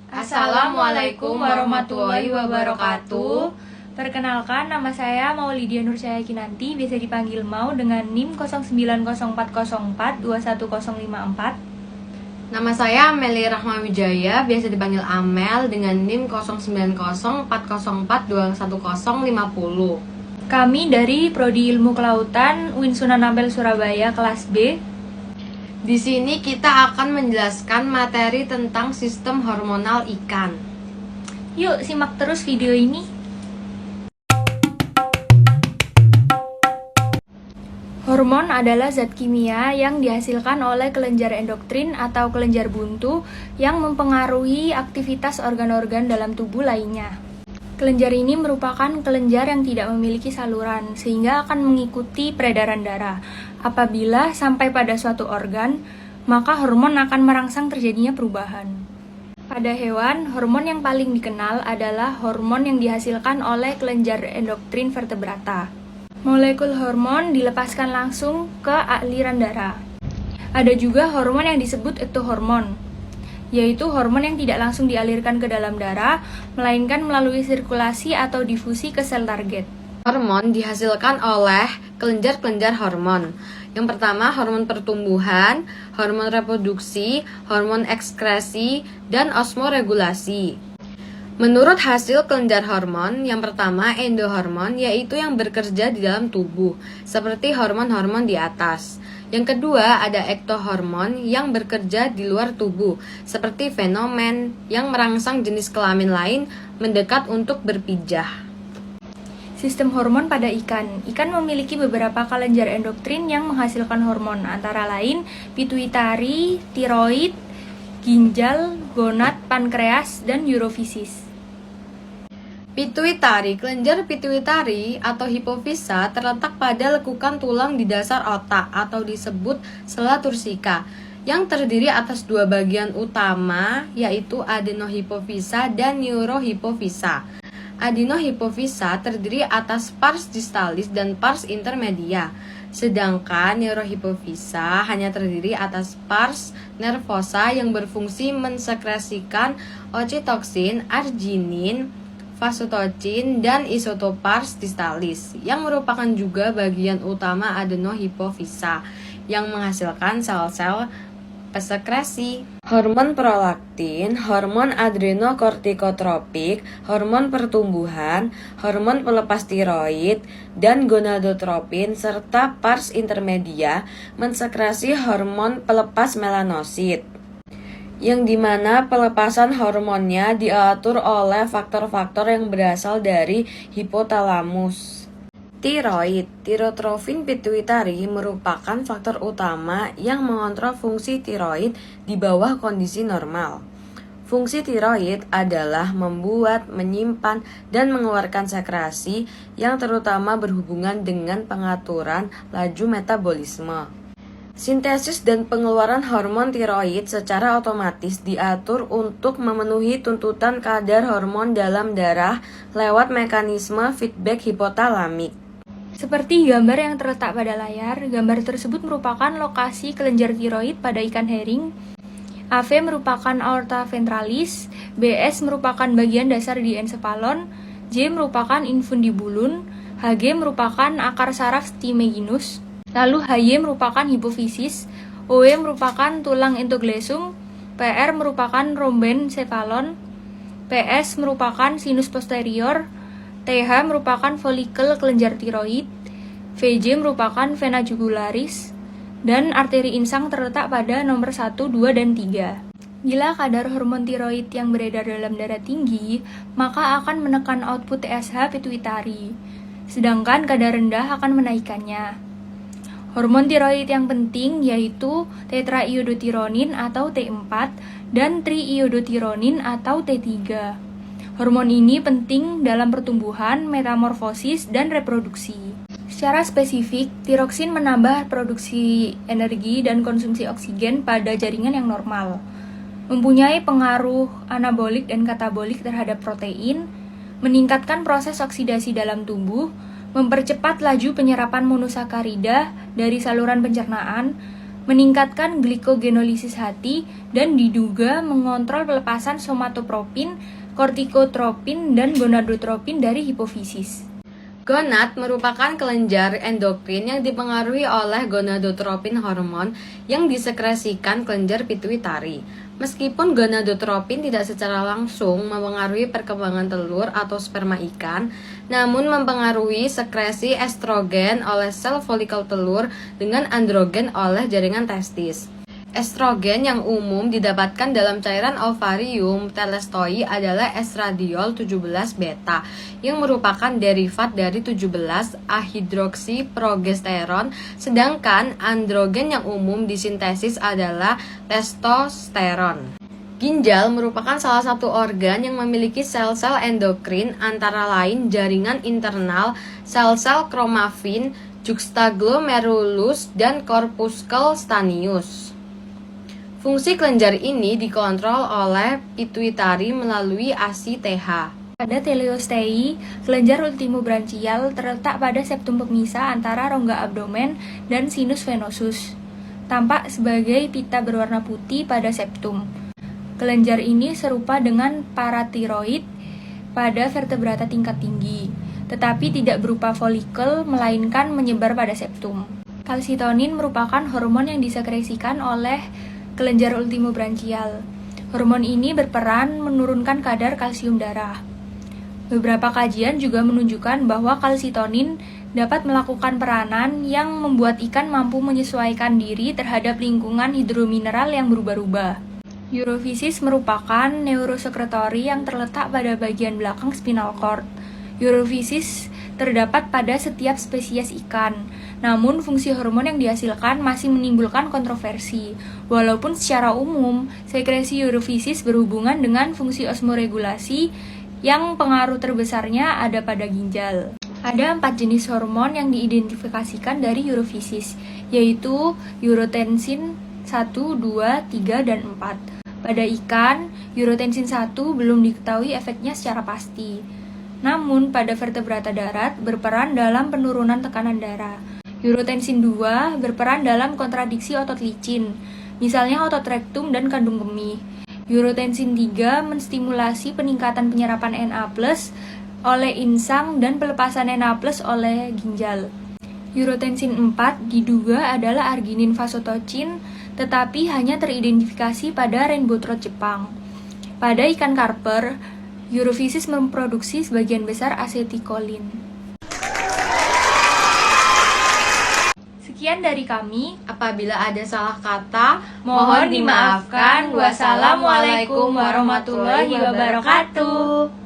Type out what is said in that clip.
Assalamualaikum warahmatullahi wabarakatuh. Perkenalkan, nama saya Maulidia Nursaya Kinanti, biasa dipanggil Mau dengan NIM 0904042154. Nama saya Meli Rahma Wijaya, biasa dipanggil Amel dengan NIM 090404211050. Kami dari Prodi Ilmu Kelautan UIN Sunan Ampel Surabaya kelas B. Di sini kita akan menjelaskan materi tentang sistem hormonal ikan. Yuk simak terus video ini. Hormon adalah zat kimia yang dihasilkan oleh kelenjar endokrin atau kelenjar buntu yang mempengaruhi aktivitas organ-organ dalam tubuh lainnya. Kelenjar ini merupakan kelenjar yang tidak memiliki saluran, sehingga akan mengikuti peredaran darah. Apabila sampai pada suatu organ, maka hormon akan merangsang terjadinya perubahan. Pada hewan, hormon yang paling dikenal adalah hormon yang dihasilkan oleh kelenjar endokrin vertebrata. Molekul hormon dilepaskan langsung ke aliran darah. Ada juga hormon yang disebut ektohormon, yaitu hormon yang tidak langsung dialirkan ke dalam darah, melainkan melalui sirkulasi atau difusi ke sel target. Hormon dihasilkan oleh kelenjar-kelenjar hormon. Yang pertama, hormon pertumbuhan, hormon reproduksi, hormon ekskresi, dan osmoregulasi. Menurut hasil kelenjar hormon, yang pertama endohormon, yaitu yang bekerja di dalam tubuh, seperti hormon-hormon di atas. Yang kedua ada ektohormon yang bekerja di luar tubuh, seperti fenomen yang merangsang jenis kelamin lain mendekat untuk berpijah. Sistem hormon pada ikan. Ikan memiliki beberapa kelenjar endokrin yang menghasilkan hormon, antara lain pituitari, tiroid, ginjal, gonad, pankreas, dan urofisis. Pituitari, kelenjar pituitari atau hipofisa terletak pada lekukan tulang di dasar otak atau disebut sela tursika yang terdiri atas dua bagian utama, yaitu adenohipofisa dan neurohipofisa. Adenohipofisa terdiri atas pars distalis dan pars intermedia, sedangkan neurohipofisa hanya terdiri atas pars nervosa yang berfungsi mensekresikan oksitoksin, arginin, vasotocin, dan isotopars distalis yang merupakan juga bagian utama adenohipofisa yang menghasilkan sel-sel pesekresi. Hormon prolaktin, hormon adrenokortikotropik, hormon pertumbuhan, hormon pelepas tiroid, dan gonadotropin serta pars intermedia mensekresi hormon pelepas melanosit, yang dimana pelepasan hormonnya diatur oleh faktor-faktor yang berasal dari hipotalamus. Tiroid, tirotrofin pituitari merupakan faktor utama yang mengontrol fungsi tiroid di bawah kondisi normal. Fungsi tiroid adalah membuat, menyimpan, dan mengeluarkan sekresi yang terutama berhubungan dengan pengaturan laju metabolisme. Sintesis dan pengeluaran hormon tiroid secara otomatis diatur untuk memenuhi tuntutan kadar hormon dalam darah lewat mekanisme feedback hipotalamik. Seperti gambar yang terletak pada layar, gambar tersebut merupakan lokasi kelenjar tiroid pada ikan herring. AV merupakan aorta ventralis, BS merupakan bagian dasar di ensephalon, J merupakan infundibulum, HG merupakan akar saraf stimeginus, lalu HY merupakan hipofisis, OE merupakan tulang endoglesum, PR merupakan rhombencephalon, PS merupakan sinus posterior, TH merupakan folikel kelenjar tiroid, VJ merupakan vena jugularis, dan arteri insang terletak pada nomor 1, 2, dan 3. Bila kadar hormon tiroid yang beredar dalam darah tinggi, maka akan menekan output TSH pituitari, sedangkan kadar rendah akan menaikkannya. Hormon tiroid yang penting yaitu tetraiodothironin atau T4 dan triiodothironin atau T3. Hormon ini penting dalam pertumbuhan, metamorfosis, dan reproduksi. Secara spesifik, tiroksin menambah produksi energi dan konsumsi oksigen pada jaringan yang normal. Mempunyai pengaruh anabolik dan katabolik terhadap protein, meningkatkan proses oksidasi dalam tubuh, mempercepat laju penyerapan monosakarida dari saluran pencernaan, meningkatkan glikogenolisis hati, dan diduga mengontrol pelepasan somatotropin, kortikotropin, dan gonadotropin dari hipofisis. Gonad merupakan kelenjar endokrin yang dipengaruhi oleh gonadotropin hormon yang disekresikan kelenjar pituitari. Meskipun gonadotropin tidak secara langsung mempengaruhi perkembangan telur atau sperma ikan, namun mempengaruhi sekresi estrogen oleh sel folikel telur dengan androgen oleh jaringan testis. Estrogen yang umum didapatkan dalam cairan ovarium telestoi adalah estradiol 17 beta yang merupakan derivat dari 17-ahidroksiprogesteron, sedangkan androgen yang umum disintesis adalah testosteron. Ginjal merupakan salah satu organ yang memiliki sel-sel endokrin antara lain jaringan internal, sel-sel kromafin, juxtaglomerulus, dan corpuscle stanius. Fungsi kelenjar ini dikontrol oleh pituitari melalui ASI TH. Pada teleostei, kelenjar ultimobranchial terletak pada septum pemisah antara rongga abdomen dan sinus venosus. Tampak sebagai pita berwarna putih pada septum. Kelenjar ini serupa dengan paratiroid pada vertebrata tingkat tinggi, tetapi tidak berupa folikel melainkan menyebar pada septum. Kalsitonin merupakan hormon yang disekresikan oleh kelenjar ultimobranchial. Hormon ini berperan menurunkan kadar kalsium darah. Beberapa kajian juga menunjukkan bahwa kalsitonin dapat melakukan peranan yang membuat ikan mampu menyesuaikan diri terhadap lingkungan hidromineral yang berubah-ubah. Urofisis merupakan neurosekretory yang terletak pada bagian belakang spinal cord. Urofisis terdapat pada setiap spesies ikan, namun fungsi hormon yang dihasilkan masih menimbulkan kontroversi. Walaupun secara umum, sekresi urofisis berhubungan dengan fungsi osmoregulasi yang pengaruh terbesarnya ada pada ginjal. Ada 4 jenis hormon yang diidentifikasikan dari urofisis, yaitu urotensin 1, 2, 3, dan 4. Pada ikan, urotensin 1 belum diketahui efeknya secara pasti. Namun, pada vertebrata darat berperan dalam penurunan tekanan darah. Urotensin 2 berperan dalam kontradiksi otot licin, misalnya otot rektum dan kandung kemih. Urotensin 3 menstimulasi peningkatan penyerapan Na+ oleh insang dan pelepasan Na+ oleh ginjal. Urotensin 4 diduga adalah arginin vasotocin, tetapi hanya teridentifikasi pada rainbow trout Jepang. Pada ikan karper, urofisis memproduksi sebagian besar asetikolin. Sekian dari kami. Apabila ada salah kata, Mohon dimaafkan. Wassalamualaikum warahmatullahi wabarakatuh.